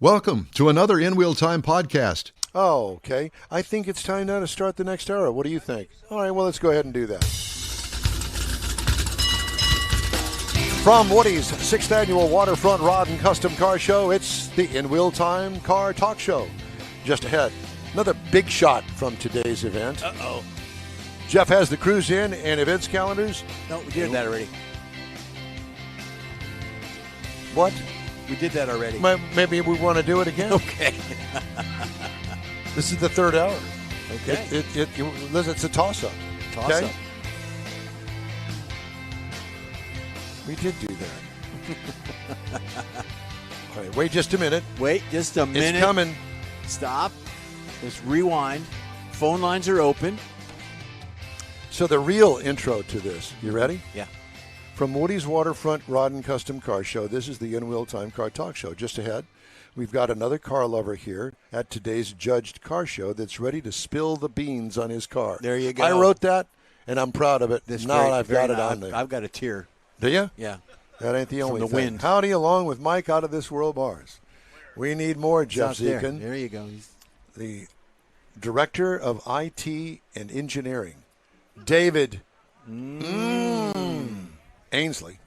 Welcome to another In Wheel Time podcast. Oh, okay. I think it's time now to start the next era. What do you think? All right, well, let's go ahead and do that. From Woody's 6th Annual Waterfront Rod and Custom Car Show, it's the In Wheel Time Car Talk Show. Just ahead, another big shot from today's event. Uh-oh. Jeff has the cruise in and events calendars. No, we did that already. What? We did that already. Maybe we want to do it again. Okay. This is the third hour. Okay. It's a toss-up. Toss-up. Okay? We did do that. All right, wait just a minute. Wait just a minute. It's coming. Stop. Let's rewind. Phone lines are open. So the real intro to this, you ready? Yeah. From Woody's Waterfront Rod and Custom Car Show, this is the In Wheel Time Car Talk Show. Just ahead, we've got another car lover here at today's judged car show that's ready to spill the beans on his car. There you go. I wrote that, and I'm proud of it. That's now great. I've got it on there. I've got a tear. Do you? Yeah. That ain't the only the thing. wind. Howdy, along with Mike out of this world bars. We need more, Jeff There. Zekin, There you go. the Director of IT and Engineering. David Ainsley.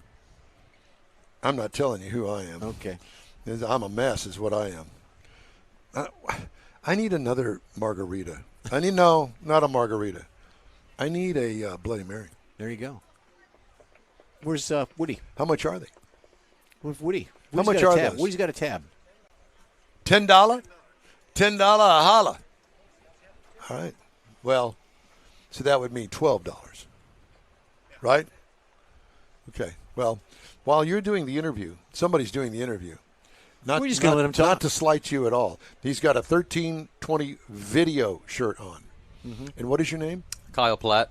I'm not telling you who I am. Okay. I'm a mess is what I am. I need another margarita. No, not a margarita. I need a Bloody Mary. There you go. Where's Woody? How much are they? Where's Woody? How much are those? Woody's got a tab. $10? $10 a holla. All right. Well, so that would mean $12. Right? Okay. Well, while you're doing the interview, somebody's doing the interview. We're just going to let him talk. Not to slight you at all. He's got a 1320 video shirt on. Mm-hmm. And what is your name? Kyle Platt.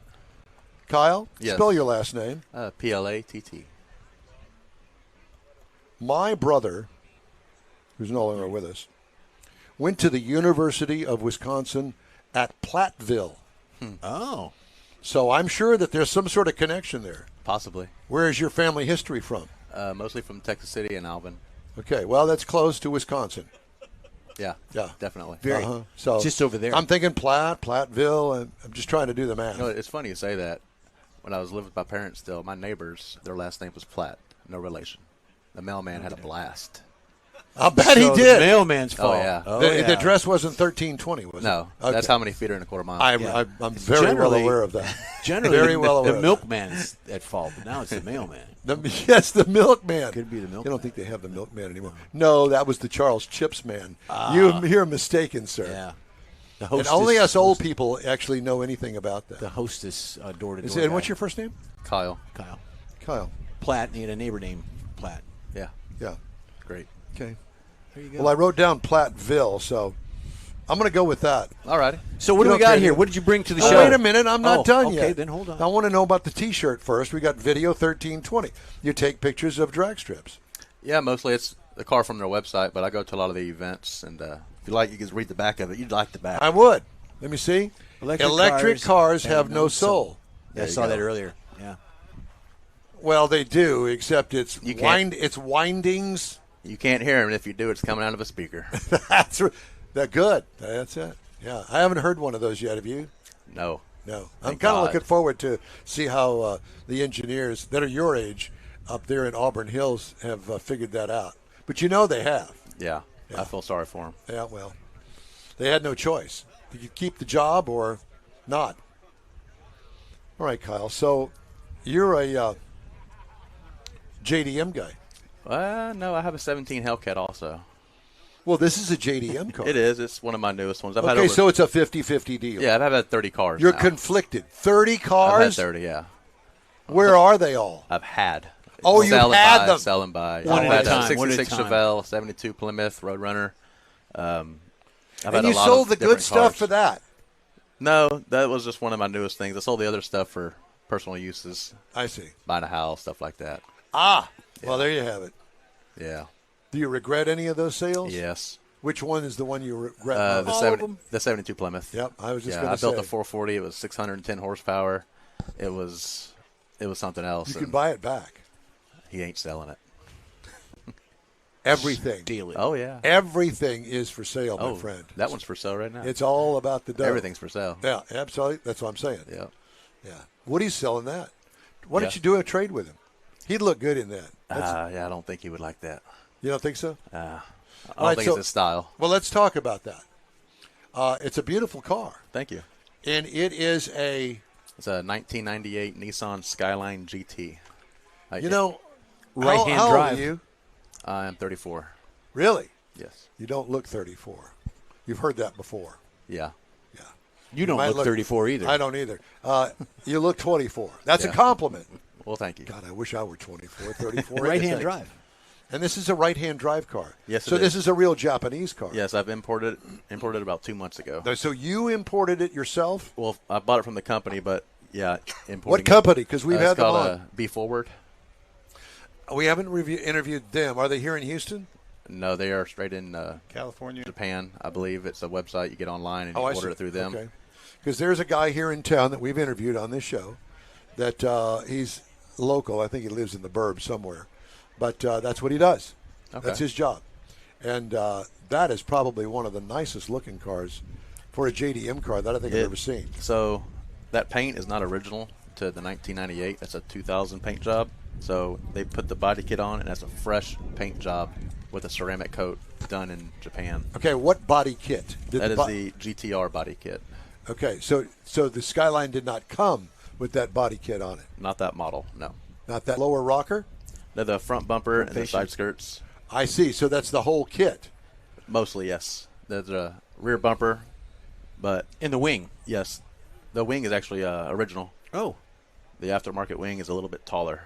Kyle? Yes. Spell your last name. P-L-A-T-T. My brother, who's no longer with us, went to the University of Wisconsin at Plattville. Oh. So I'm sure that there's some sort of connection there. Possibly. Where is your family history from? Mostly from Texas City and Alvin. Okay, well, that's close to Wisconsin. Yeah. Yeah. Definitely. Very. So Just over there. I'm thinking Plattville, and I'm just trying to do the math. You know, it's funny you say that. When I was living with my parents still, my neighbors, their last name was Platt. No relation. The mailman had a blast. I'll bet he So did. The mailman's fault. yeah. The address wasn't 1320, was it? No. Okay. That's how many feet are in a quarter mile. I'm very well Generally- aware of that. Generally, Very well aware the of that. milkman's at fault, but now it's the mailman. Yes, the milkman. Could be the I milkman. don't think they have the milkman anymore. No, that was the Charles Chips man. You're mistaken, sir. Yeah. The And hostess, only us old people actually know anything about that. The hostess door-to-door Is it, and guy. what's your first name? Kyle. Kyle. Kyle. Platt, and he had a neighbor named Platt. Yeah. Yeah. Great. Okay. There you go. Well, I wrote down Plattville, so I'm going to go with that. All righty. So what do You we got okay? here? What did you bring to the Oh, show? wait a minute. I'm not done yet. Okay, then hold on. I want to know about the T-shirt first. We got Video 1320. You take pictures of drag strips. Yeah, mostly it's the car from their website, but I go to a lot of the events, and if you like, you can read the back of it. You'd like the back. I would. Let me see. Electric cars have no soul. Yeah, I saw that earlier. Yeah. Well, they do, except it's You can't- it's windings. You can't hear them. If you do, it's coming out of a speaker. That's good. That's it. Yeah, I haven't heard one of those yet. Have you? No. No. I'm Thank kind of God. looking forward to see how the engineers that are your age up there in Auburn Hills have figured that out. But you know they have. Yeah. I feel sorry for them. Yeah, well, they had no choice. Did you keep the job or not? All right, Kyle. So you're a JDM guy. No, I have a 17 Hellcat also. Well, this is a JDM car. It is. It's one of my newest ones. I've had Okay, over, so it's a 50-50 deal. yeah, I've had 30 cars. You're now. conflicted. 30 I've had cars? 30, yeah. Where are they all? I've had. Oh, you've Sell and had buy, them. Sell and buy. One I've at a had time, a one at a 66 time. Chevelle, 72 Plymouth Roadrunner. I've had And a you lot sold of the good different stuff cars. for that. No, that was just one of my newest things. I sold the other stuff for personal uses, I see. buying a house, stuff like that. Well, there you have it. Yeah. Do you regret any of those sales? Yes. Which one is the one you regret most? The All of 70, them? the 72 Plymouth. Yep, I was just Yeah, going I to say. built the 440. It was 610 horsepower. It was something else. You can and buy it back. He ain't selling it. Everything. Steal it. Oh yeah. Everything is for sale, my Oh, friend. that one's for sale right now. It's all about the dough. Everything's for sale. Yeah, absolutely. That's what I'm saying. Yeah. Yeah. Woody's selling that. Why don't Yeah. you do a trade with him? He'd look good in that. Yeah, I don't think he would like that. You don't think so? I All don't right, think so- it's his style. Well, let's talk about that. It's a beautiful car, Thank you. and it is a. It's a 1998 Nissan Skyline GT. You know, Right-hand how old drive. are you? I am 34. Really? Yes. You don't look 34. You've heard that before. Yeah. Yeah. You don't might look 34 either. I don't either. You look 24. That's a Yeah. compliment. Well, thank you. God, I wish I were 24, 34. Right-hand drive. And this is a right-hand drive car. Yes, So it this is. is a real Japanese car. Yes, I've imported it about 2 months ago. So you imported it yourself? Well, I bought it from the company, but yeah, importing What company? Because we've it's had them called on. Be Forward. We haven't interviewed them. Are they here in Houston? No, they are straight in California. Japan, I believe. It's a website you get online and you I order see. it through them. Okay. Because there's a guy here in town that we've interviewed on this show that he's local. I think he lives in the burbs somewhere. But that's what he does. Okay. That's his job. And that is probably one of the nicest looking cars for a JDM car that I think I've ever seen. So that paint is not original to the 1998. That's a 2000 paint job. So they put the body kit on, and that's a fresh paint job with a ceramic coat done in Japan. Okay, what body kit? That is the GTR body kit, Okay, so the Skyline did not come with that body kit on it. not that model. No, Not that lower rocker? the front bumper and the facing. side skirts. I see. So that's the whole kit. Mostly, yes. There's a rear bumper, but In the wing. yes, the wing is actually original. Oh. The aftermarket wing is a little bit taller.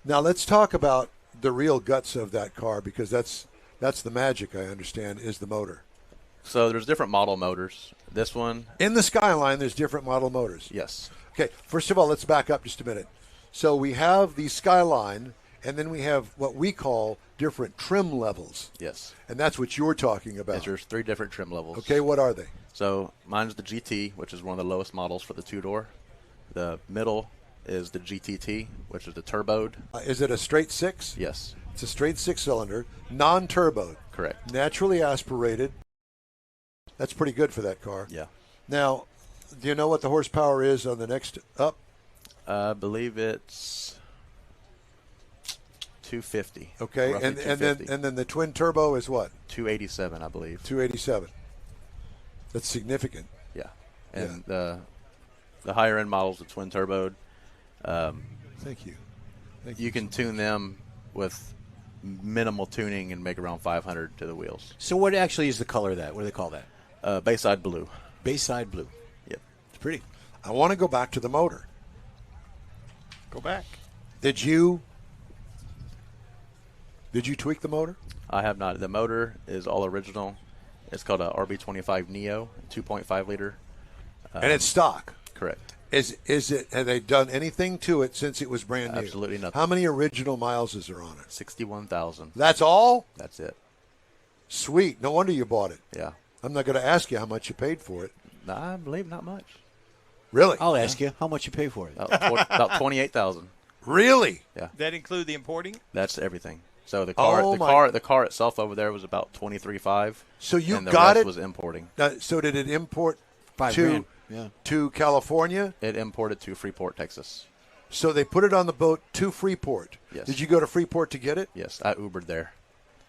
Now let's talk about the real guts of that car because that's the magic, I understand, is the motor. So there's different model motors. This one, In the Skyline, there's different model motors. yes. Okay, first of all, let's back up just a minute. So we have the Skyline, and then we have what we call different trim levels. Yes. And that's what you're talking about. There's 3 different trim levels. Okay, what are they? So mine's the GT, which is one of the lowest models for the 2-door. The middle is the GTT, which is the turboed. Is it a straight six? Yes, It's a straight six-cylinder, non-turboed, correct. naturally aspirated. That's pretty good for that car. Yeah. Now, do you know what the horsepower is on the next up? I believe it's 250. Okay, roughly and 250. then the twin turbo is what? 287, I believe. 287. That's significant. Yeah. And the higher end models, the twin turboed, Thank you. Thank you can tune them with minimal tuning and make around 500 to the wheels. So what actually is the color of that? What do they call that? Bayside blue. Bayside blue. Yep. It's pretty. I want to go back to the motor. Go back. Did you tweak the motor? I have not. The motor is all original. It's called a RB25 Neo, 2.5 liter. And it's stock. Correct. Is it? Have they done anything to it since it was brand new? Absolutely nothing. How many original miles is there on it? 61,000. That's all? That's it. Sweet. No wonder you bought it. Yeah. I'm not going to ask you how much you paid for it. I believe not much. Really? I'll ask you how much you pay for it. About 28,000. Really? Yeah. That include the importing? That's everything. So the car, Oh, my- the car itself over there was about 23.5. So you and the got rest it? was importing. So did it import $5,000. Yeah. to California? It imported to Freeport, Texas. So they put it on the boat to Freeport. Yes. Did you go to Freeport to get it? Yes, I Ubered there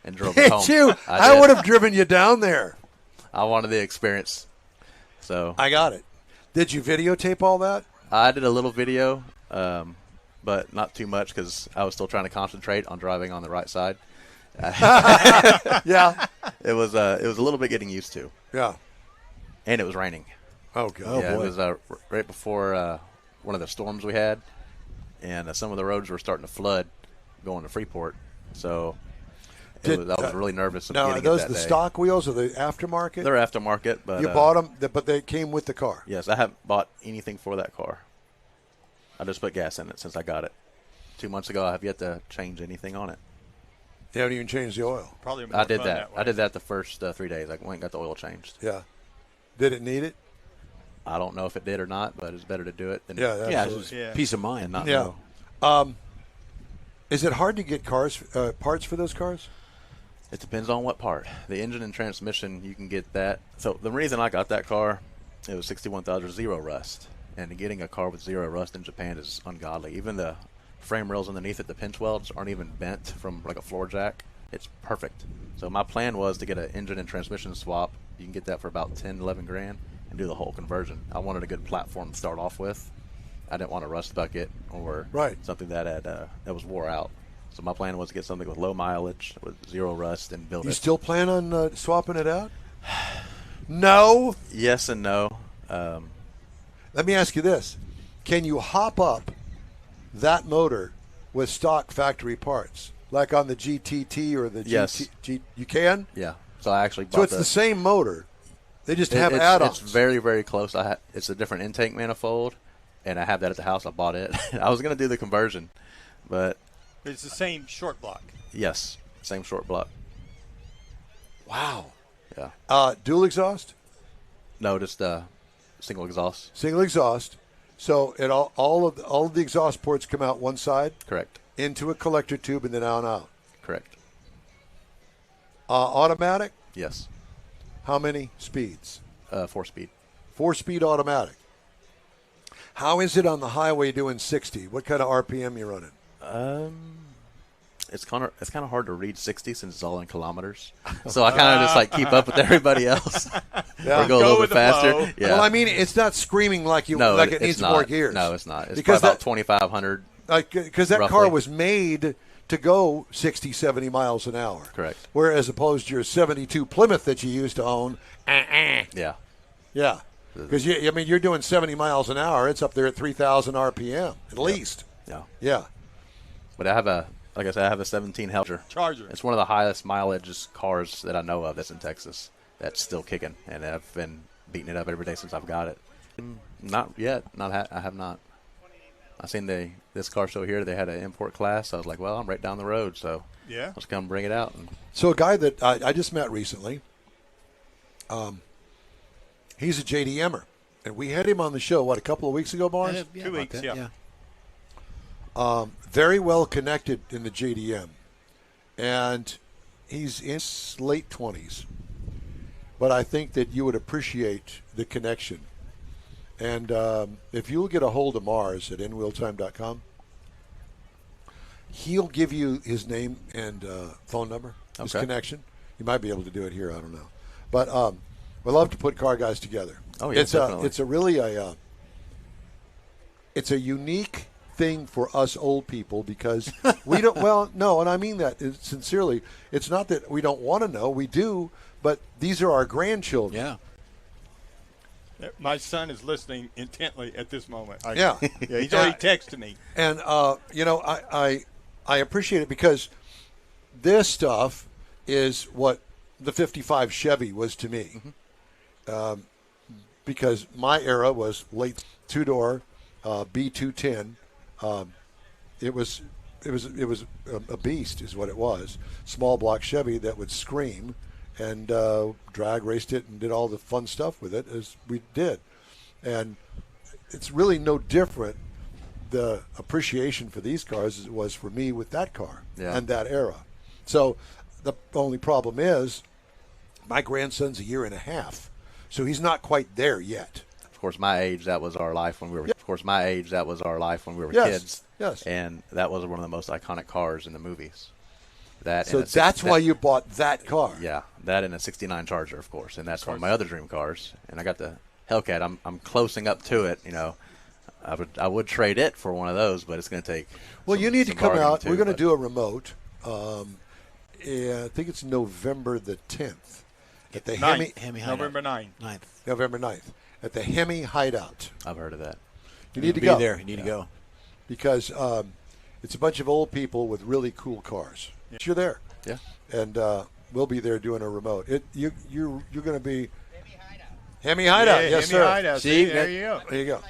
and drove it home. Did you? I did. would have driven you down there. I wanted the experience. So I got it. Did you videotape all that? I did a little video, but not too much because I was still trying to concentrate on driving on the right side. Yeah. It was a little bit getting used to, Yeah. and it was raining. Oh, God. yeah, boy. it was right before one of the storms we had, and some of the roads were starting to flood going to Freeport. So I was really nervous. Now, are getting those it that the day. stock wheels or the aftermarket? They're aftermarket, but you bought them, but they came with the car. Yes, I haven't bought anything for that car. I just put gas in it since I got it 2 months ago. I have yet to change anything on it. They haven't even changed the oil. Probably more I did fun that. way. I did that the first 3 days. I went and got the oil changed. Yeah. Did it need it? I don't know if it did or not, but it's better to do it than Yeah, Yeah, absolutely. it's Yeah. peace of mind. and not Yeah. know. Is it hard to get parts for those cars? It depends on what part. The engine and transmission, you can get that. So the reason I got that car, it was 61,000 zero rust. And getting a car with zero rust in Japan is ungodly. Even the frame rails underneath it, the pinch welds, aren't even bent from like a floor jack. It's perfect. So my plan was to get an engine and transmission swap. You can get that for about 10, 11 grand and do the whole conversion. I wanted a good platform to start off with. I didn't want a rust bucket or something that had that was wore out. So my plan was to get something with low mileage, with zero rust, and build it. You still plan on swapping it out? No. Yes and no. Let me ask you this. Can you hop up that motor with stock factory parts? Like on the GTT or the Yes. You can? Yeah. So I actually bought So it's the same motor. They just have add-ons. It's very, very close. It's a different intake manifold, and I have that at the house. I bought it. I was going to do the conversion, but It's the same short block. yes, same short block. Wow. Yeah. Dual exhaust? No, just single exhaust. Single exhaust. So it all of the exhaust ports come out one side Correct. into a collector tube and then out. Correct. Automatic? Yes. How many speeds? 4-speed. 4-speed automatic. How is it on the highway doing 60? What kind of RPM you running? It's kind of hard to read 60 since it's all in kilometers. So I kind of just like keep up with everybody else Yeah. or go a little bit faster. flow. Yeah. Well, I mean, it's not screaming like it it's needs not. more gears. No, it's not. It's Because probably about 2,500. Because that roughly. car was made to go 60, 70 miles an hour. Correct. Whereas opposed to your 72 Plymouth that you used to own. Yeah. Yeah. Because, you're doing 70 miles an hour. It's up there at 3,000 RPM at least. Yeah. Yeah. But I have a 17 Hellcat Charger. It's one of the highest mileage cars that I know of that's in Texas. That's still kicking, and I've been beating it up every day since I've got it. Not yet. I have not. I seen this car show here. They had an import class. I was like, well, I'm right down the road, so Yeah. let's come bring it out. And So a guy that I just met recently, he's a JDMer. And we had him on the show, a couple of weeks ago, Barnes? 2 weeks, yeah. Very well connected in the JDM. And he's in his late 20s. But I think that you would appreciate the connection. And if you'll get a hold of Mars at inwheeltime.com, he'll give you his name and phone number, his Okay. connection. You might be able to do it here. I don't know. But we love to put car guys together. Oh, yeah, definitely. It's a really it's a unique thing for us old people because we don't. Well, no, and I mean that sincerely. It's not that we don't want to know. We do, but these are our grandchildren. Yeah. My son is listening intently at this moment. Yeah. Yeah, he's already texted me. And I appreciate it because this stuff is what the '55 Chevy was to me. Because my era was late two-door B210. It was a beast, is what it was. Small block Chevy that would scream, and drag raced it and did all the fun stuff with it as we did. And it's really no different, the appreciation for these cars as it was for me with that car and that era. So the only problem is my grandson's a year and a half, so he's not quite there yet. of course, my age, that was our life when we were. Yeah. Of course, my age, that was our life when we were Yes, kids. yes. And that was one of the most iconic cars in the movies. So that's why you bought that car. Yeah, that and a '69 Charger, of course, and that's one of my other dream cars. And I got the Hellcat. I'm closing up to it. I would trade it for one of those, but it's going to take. Well, you need to come bargaining out. too, We're going to but- do a remote. I think it's November the 10th at the Hemi. Hemi Hideout. November 9th. 9th. November 9th at the Hemi Hideout. I've heard of that. You need to Be go there. You need to go. because it's a bunch of old people with really cool cars. You're there, Yeah. and we'll be there doing a remote. You're going to be Hemi Hideout. Yeah, Yes, Hemi sir. Hideout. See, There you go. There you go.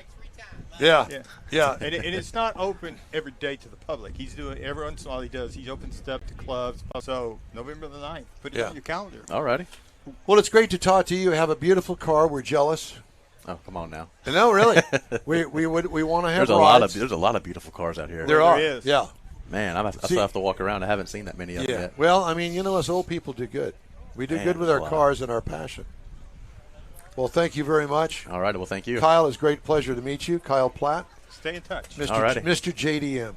Yeah, Yeah. yeah. And it's not open every day to the public. He's doing every once in a while. He does. He's opened stuff to clubs. So November the 9th. Put it Yeah. on your calendar. Alrighty. Well, it's great to talk to you. Have a beautiful car. We're jealous. Oh, come on now. No, really. we want to have There's a lot rides. of beautiful cars out here. There are. is. Yeah. Man, I still have to walk around. I haven't seen that many of them yet. Well, I mean, us old people do good. We do good with our cars and our passion. Well, thank you very much. All right. Well, thank you. Kyle, it's a great pleasure to meet you. Kyle Platt. Stay in touch. Mr. JDM.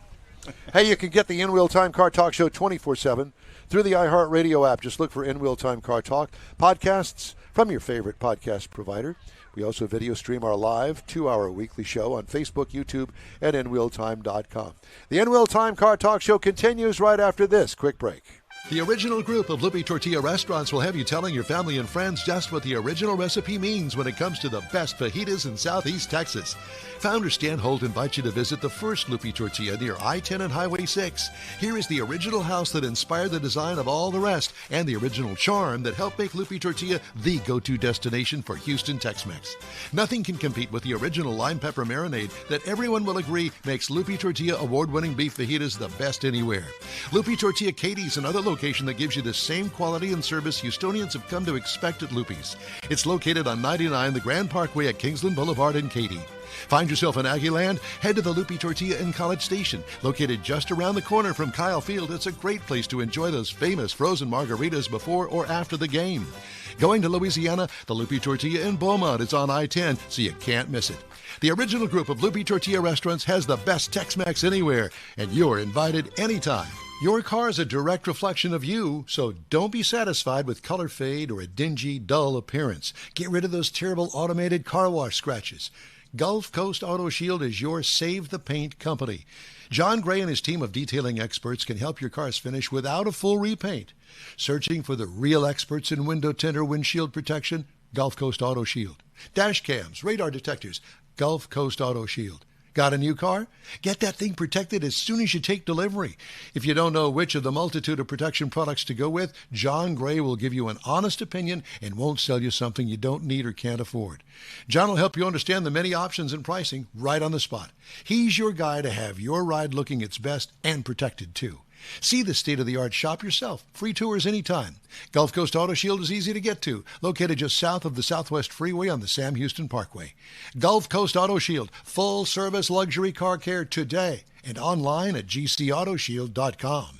Hey, you can get the In Wheel Time Car Talk Show 24/7 through the iHeartRadio app. Just look for In Wheel Time Car Talk. Podcasts from your favorite podcast provider. We also video stream our live 2-hour weekly show on Facebook, YouTube, and InWheelTime.com. The In Wheel Time Car Talk Show continues right after this quick break. The original group of Lupe Tortilla restaurants will have you telling your family and friends just what the original recipe means when it comes to the best fajitas in Southeast Texas. Founder Stan Holt invites you to visit the first Lupe Tortilla near I-10 and Highway 6. Here is the original house that inspired the design of all the rest and the original charm that helped make Lupe Tortilla the go-to destination for Houston Tex-Mex. Nothing can compete with the original lime pepper marinade that everyone will agree makes Lupe Tortilla award-winning beef fajitas the best anywhere. Lupe Tortilla Katie's another location that gives you the same quality and service Houstonians have come to expect at Lupe's. It's located on 99 the Grand Parkway at Kingsland Boulevard in Katy. Find yourself in Aggieland? Head to the Lupe Tortilla in College Station. Located just around the corner from Kyle Field, it's a great place to enjoy those famous frozen margaritas before or after the game. Going to Louisiana, the Lupe Tortilla in Beaumont is on I-10, so you can't miss it. The original group of Lupe Tortilla restaurants has the best Tex-Mex anywhere, and you're invited anytime. Your car is a direct reflection of you, so don't be satisfied with color fade or a dingy, dull appearance. Get rid of those terrible automated car wash scratches. Gulf Coast Auto Shield is your Save the Paint company. John Gray and his team of detailing experts can help your cars finish without a full repaint. Searching for the real experts in window tint or windshield protection? Gulf Coast Auto Shield. Dash cams, radar detectors? Gulf Coast Auto Shield. Got a new car? Get that thing protected as soon as you take delivery. If you don't know which of the multitude of protection products to go with, John Gray will give you an honest opinion and won't sell you something you don't need or can't afford. John will help you understand the many options and pricing right on the spot. He's your guy to have your ride looking its best and protected too. See the state-of-the-art shop yourself. Free tours anytime. Gulf Coast Auto Shield is easy to get to, located just south of the Southwest Freeway on the Sam Houston Parkway. Gulf Coast Auto Shield, full-service luxury car care today, and online at gcautoshield.com.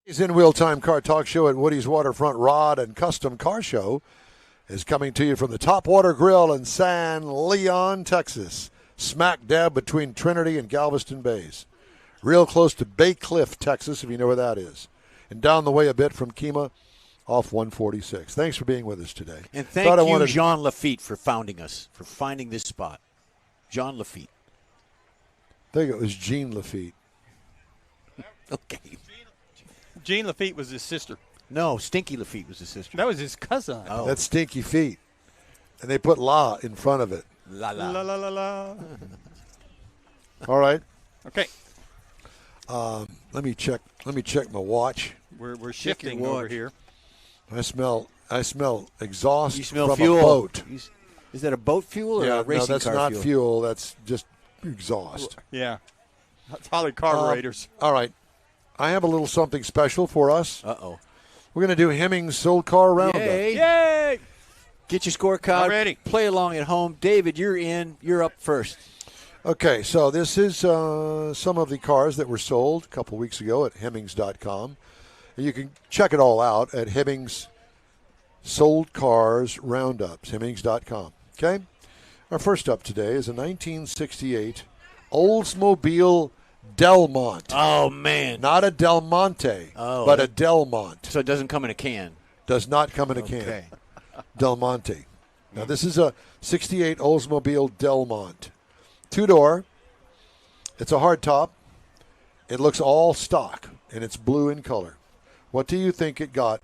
His In Wheel Time Car Talk Show at Woody's Waterfront Rod and Custom Car Show is coming to you from the Topwater Grill in San Leon, Texas, smack dab between Trinity and Galveston Bays. Real close to Bay Cliff, Texas, if you know where that is. And down the way a bit from Kemah off 146. Thanks for being with us today. And thank you, Jean Lafitte, for founding us, for finding this spot. Jean Lafitte. I think it was Jean Lafitte. Okay. Jean Lafitte was his sister. No, Stinky Lafitte was his sister. That was his cousin. Oh. That's Stinky Feet. And they put La in front of it. La la. La la la la. All right. Okay. Let me check my watch. We're shifting over here. I smell exhaust You smell from fuel. a boat. Is that a boat fuel or Yeah, a racing no, that's car not fuel? fuel. That's just exhaust. Yeah. That's probably carburetors. All right. I have a little something special for us. Uh-oh. We're going to do Hemmings Sold Car Roundup. Yay. Yay! Get your scorecard. I'm ready. Play along at home. David, you're in. You're up first. Okay, so this is some of the cars that were sold a couple weeks ago at Hemmings.com. And you can check it all out at Hemmings Sold Cars Roundups, Hemmings.com. Okay? Our first up today is a 1968 Oldsmobile Delmont. Oh, man. Not a Del Monte, Oh. but a Delmont. So it doesn't come in a can. Does not come in a Okay. can. Del Monte. Now, this is a 68 Oldsmobile Delmont. Two-door. It's a hardtop. It looks all stock, and it's blue in color. What do you think it got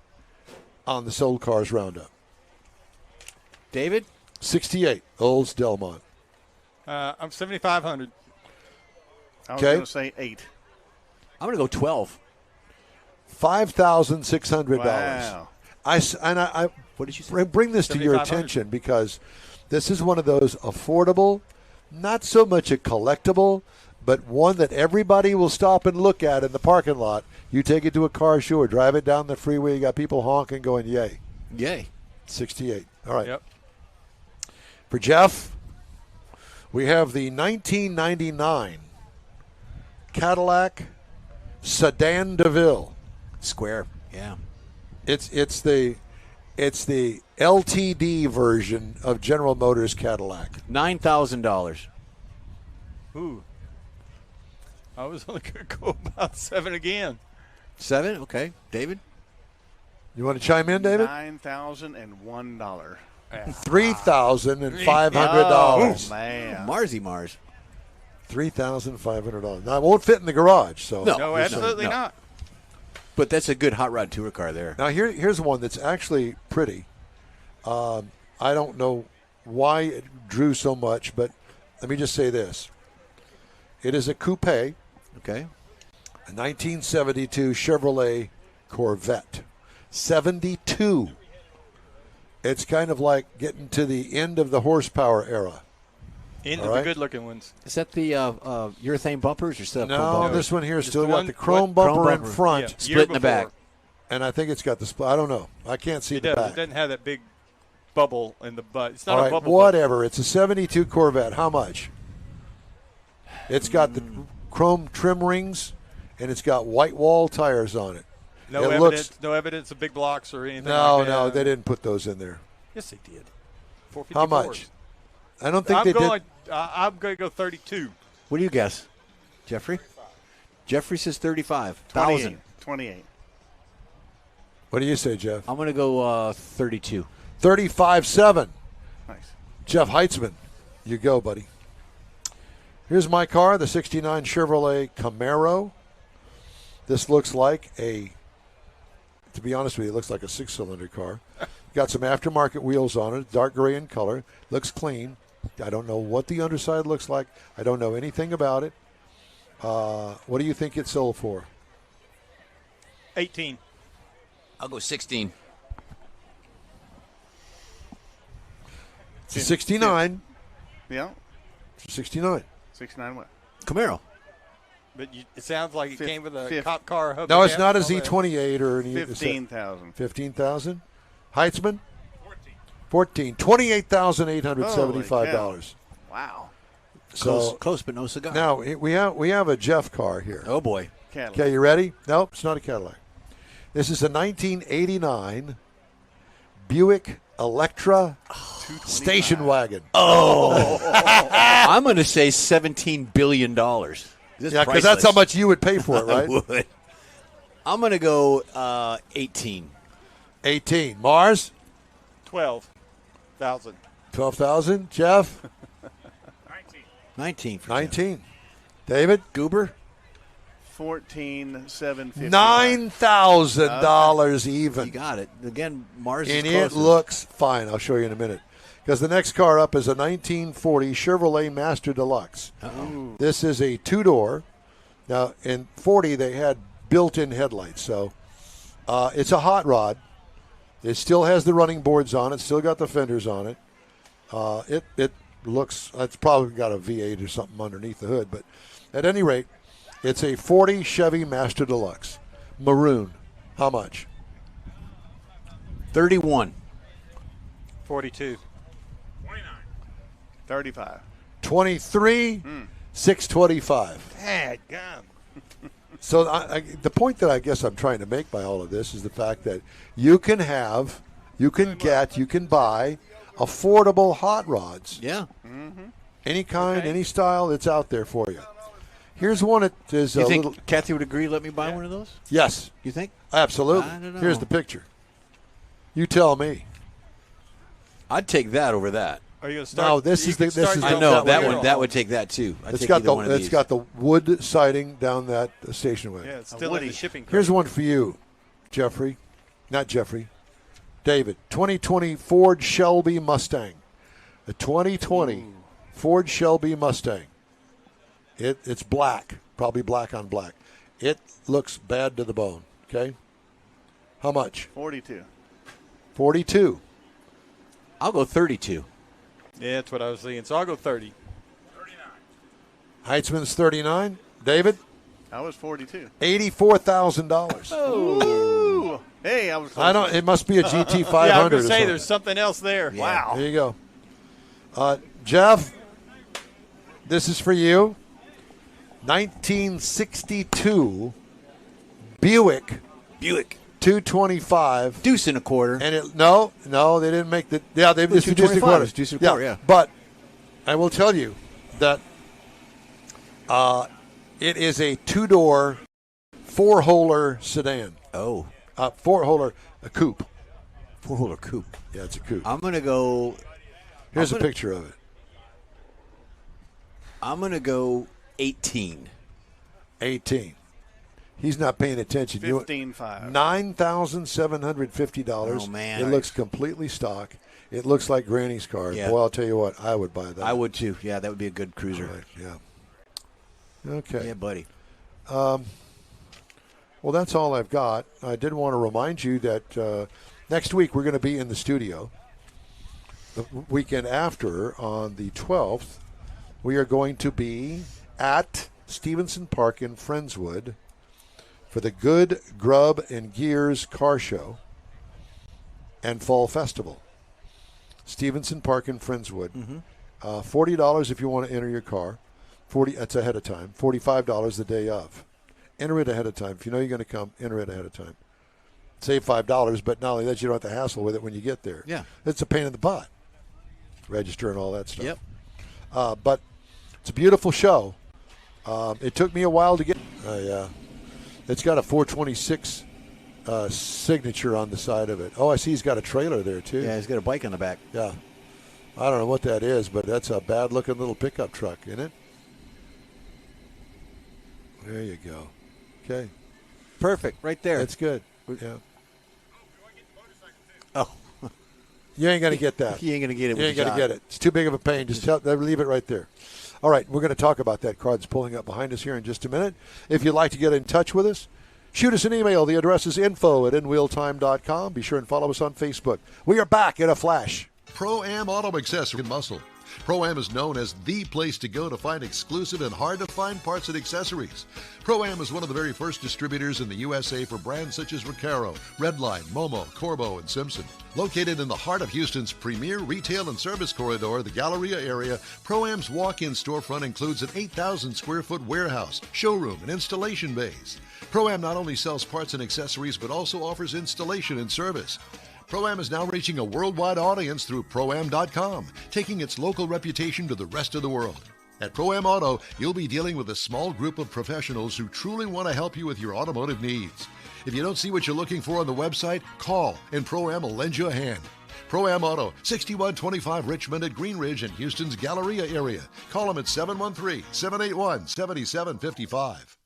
on the Sold Cars Roundup? David? 68 Olds Delmont. I'm 7,500. I was Okay. going to say 8. I'm going to go 12. $5,600. Wow. I What did you say? bring this to your 7,500. attention because this is one of those affordable, not so much a collectible, but one that everybody will stop and look at in the parking lot. You take it to a car show or drive it down the freeway, you got people honking going, yay. Yay. 68. All right. Yep. For Jeff, we have the 1999 Cadillac Sedan DeVille. Square. Yeah. It's the LTD version of General Motors Cadillac. $9,000. Ooh. I was only going to go about 7 again. 7? Okay. David? You want to chime in, David? $9,001. $3,500. Oh, man. Mars. $3,500. Now, it won't fit in the garage. So No, absolutely no. not. But that's a good hot rod tourer car there. Now, here's one that's actually pretty. I don't know why it drew so much, but let me just say this. It is a coupe, a Okay. 1972 Chevrolet Corvette. 72. It's kind of like getting to the end of the horsepower era. End All of right. the good-looking ones. Is that the urethane bumpers or still have chrome No, bumpers? this one here Just still the got one- the chrome what? bumper Chrome in bumper. front, Yeah, Split year in the back. before. and I think it's got the split. I don't know. I can't see It the does. back. It doesn't have that big bubble in the butt. It's not All a right, bubble. whatever. It's a 72 Corvette. How much? It's got the chrome trim rings, and it's got white wall tires on it. No it evidence. looks- No evidence of big blocks or anything. No, like that. no, they didn't put those in there. Yes, they did. How 454s. much? I don't think I'm they going. did. I'm going to go 32. What do you guess, Jeffrey? Jeffrey says 35,000. 28. What do you say, Jeff? I'm going to go 32. 35.7. Nice. Jeff Heitzman, you go, buddy. Here's my car, the 69 Chevrolet Camaro. This looks like to be honest with you, it looks like a 6-cylinder car. Got some aftermarket wheels on it, dark gray in color. Looks clean. I don't know what the underside looks like. I don't know anything about it. What do you think it sold for? 18. I'll go 16. It's a 69. Yeah. 69. 69 what? Camaro. But it sounds like it came with a Fif- cop car. hubcap No, it's not a and all that. Z28 or any. 15,000. 15,000. Heitzman? 14. $28,875. Wow. So Close, but no cigar. now we have a Jeff car here. Oh, boy. Cadillac. Okay, you ready? Nope, it's not a Cadillac. This is a 1989 Buick Electra station wagon. I'm going to say $17 billion. This is Yeah, because that's how priceless. much you would pay for it, I right? would. I'm going to go 18. 18. Mars? 12,000. 12,000. Jeff? 19 for Jeff. 19. David? Goober? 14,750. $9,000 even. You got it. Again, Mars is And it closest. looks fine. I'll show you in a minute. Because the next car up is a 1940 Chevrolet Master Deluxe. Uh-oh. This is a two-door. Now, in 40, they had built-in headlights. So it's a hot rod. It still has the running boards on it. Still got the fenders on it. It looks, it's probably got a V8 or something underneath the hood. But at any rate, it's a 40 Chevy Master Deluxe. Maroon. How much? 31. 42. 35. 23, 625. Dadgum. So the point that I guess I'm trying to make by all of this is the fact that you can buy affordable hot rods. Yeah. Any kind, any style, it's out there for you. Here's one that is You a think little. Kathy would agree? Let me buy one of those? Yes, You think? absolutely. I don't know. Here's the picture. You tell me. I'd take that over that. Are you going to start? No, this you is can the- this start is I Don't know that that one one. That would take that too. I'd It's take got either one of these. the wood siding down that station wagon. Yeah, it's still in the shipping. Here's crate. one for you, Jeffrey. Not Jeffrey. David. 2020 Ford Shelby Mustang. A 2020 Ford Shelby Mustang. It's black. Probably black on black. It looks bad to the bone. Okay? How much? 42. 42. I'll go 32. Yeah, that's what I was thinking. So I'll go 30. Heitzman's 39. David? I was 42. $84,000. Ooh. Hey, I was close. I don't. It must be a GT 500 Yeah, I was or going to say something. there's something else there. Yeah. Wow. There you go. Jeff, this is for you. 1962 Buick Buick. 225. Deuce and a quarter. And no, they didn't make the. Yeah, they It's did deuce and a 225. quarter. It's deuce and a quarter, yeah. But I will tell you that it is a two-door, four-holer sedan. Oh. Four-holer, a coupe. Four-wheeler coupe. Yeah, it's a coupe. I'm going to go. Here's a picture of it. I'm going to go 18. 18. He's not paying attention. 15.5. $9,750. Oh, man. It looks completely stock. It looks like Granny's car. Yeah. Boy, I'll tell you what, I would buy that. I would too. Yeah, that would be a good cruiser. Right, yeah. Okay. Yeah, buddy. Well, that's all I've got. I did want to remind you that next week we're going to be in the studio. The weekend after, on the 12th, we are going to be at Stevenson Park in Friendswood for the Good Grub and Gears Car Show and Fall Festival. Stevenson Park in Friendswood. $40 if you want to enter your car. That's ahead of time. $45 the day of. Enter it ahead of time. If you know you're going to come, enter it ahead of time. Save $5, but not only that, you don't have to hassle with it when you get there. Yeah. It's a pain in the butt. Register and all that stuff. Yep. But it's a beautiful show. It took me a while to get. It's got a 426 signature on the side of it. Oh, I see he's got a trailer there, too. Yeah, he's got a bike on the back. Yeah. I don't know what that is, but that's a bad-looking little pickup truck, isn't it? There you go. Okay. Perfect. Right there. That's good. Yeah. Oh. You ain't going to get that. You ain't going to get it. You ain't going to get it. It's too big of a pain. Just leave it right there. All right, we're going to talk about that car that's pulling up behind us here in just a minute. If you'd like to get in touch with us, shoot us an email. The address is info@inwheeltime.com. Be sure and follow us on Facebook. We are back in a flash. Pro-Am Auto Accessory Muscle. Pro-Am is known as the place to go to find exclusive and hard-to-find parts and accessories. Pro-Am is one of the very first distributors in the USA for brands such as Recaro, Redline, Momo, Corbo, and Simpson. Located in the heart of Houston's premier retail and service corridor, the Galleria area, Pro-Am's walk-in storefront includes an 8,000-square-foot warehouse, showroom, and installation bays. Pro-Am not only sells parts and accessories, but also offers installation and service. Pro-Am is now reaching a worldwide audience through Pro-Am.com, taking its local reputation to the rest of the world. At Pro-Am Auto, you'll be dealing with a small group of professionals who truly want to help you with your automotive needs. If you don't see what you're looking for on the website, call and Pro-Am will lend you a hand. Pro-Am Auto, 6125 Richmond at Green Ridge in Houston's Galleria area. Call them at 713-781-7755.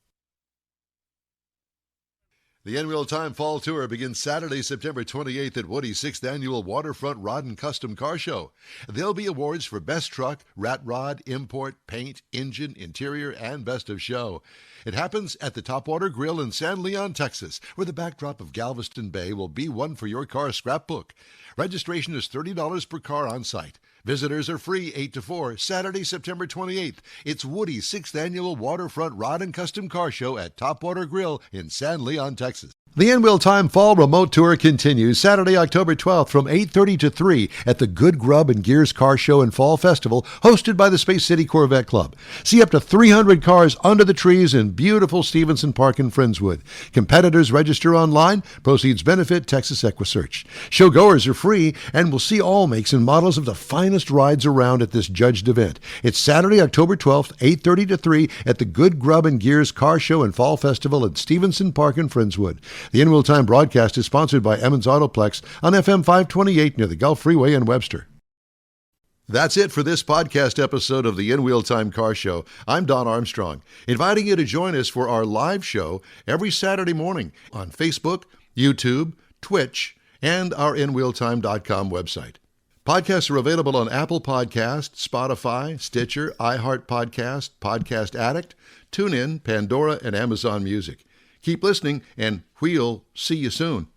The N-Wheel Time Fall Tour begins Saturday, September 28th at Woody's 6th Annual Waterfront Rod and Custom Car Show. There'll be awards for Best Truck, Rat Rod, Import, Paint, Engine, Interior, and Best of Show. It happens at the Topwater Grill in San Leon, Texas, where the backdrop of Galveston Bay will be one for your car scrapbook. Registration is $30 per car on site. Visitors are free 8 to 4, Saturday, September 28th. It's Woody's 6th Annual Waterfront Rod and Custom Car Show at Topwater Grill in San Leon, Texas. The N-Wheel Time Fall Remote Tour continues Saturday, October 12th from 8:30 to 3 at the Good Grub and Gears Car Show and Fall Festival, hosted by the Space City Corvette Club. See up to 300 cars under the trees in beautiful Stevenson Park in Friendswood. Competitors register online. Proceeds benefit Texas EquiSearch. Showgoers are free and will see all makes and models of the finest rides around at this judged event. It's Saturday, October 12th, 8:30 to 3 at the Good Grub and Gears Car Show and Fall Festival at Stevenson Park in Friendswood. The In-Wheel Time broadcast is sponsored by Emmons Autoplex on FM 528 near the Gulf Freeway in Webster. That's it for this podcast episode of the In-Wheel Time Car Show. I'm Don Armstrong, inviting you to join us for our live show every Saturday morning on Facebook, YouTube, Twitch, and our InWheelTime.com website. Podcasts are available on Apple Podcasts, Spotify, Stitcher, iHeart Podcast, Podcast Addict, TuneIn, Pandora, and Amazon Music. Keep listening, and we'll see you soon.